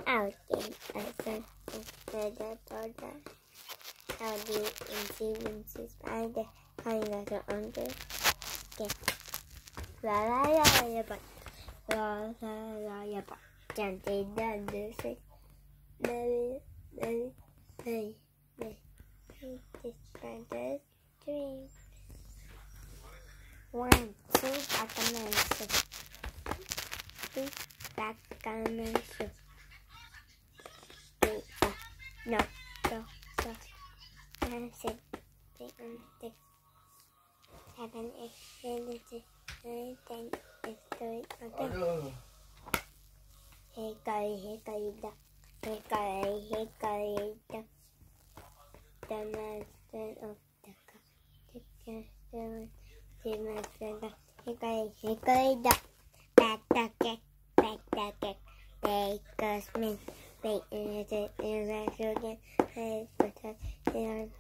out in a sun instead of order. How do you influence spider kind of under? Get la la la la but la la la la but can't they done the same? Baby, this spider's dream. 1, 2, Batman soup. 3, Batman soup. 3, no, 4, 5, 6, 7, 8, 9, 10, 11, 12. Hey, duck. Hey, duck. The master of the cup. The master of hey, duck. Back the cake. Take a smith. Wait in the children. Hey, put it in.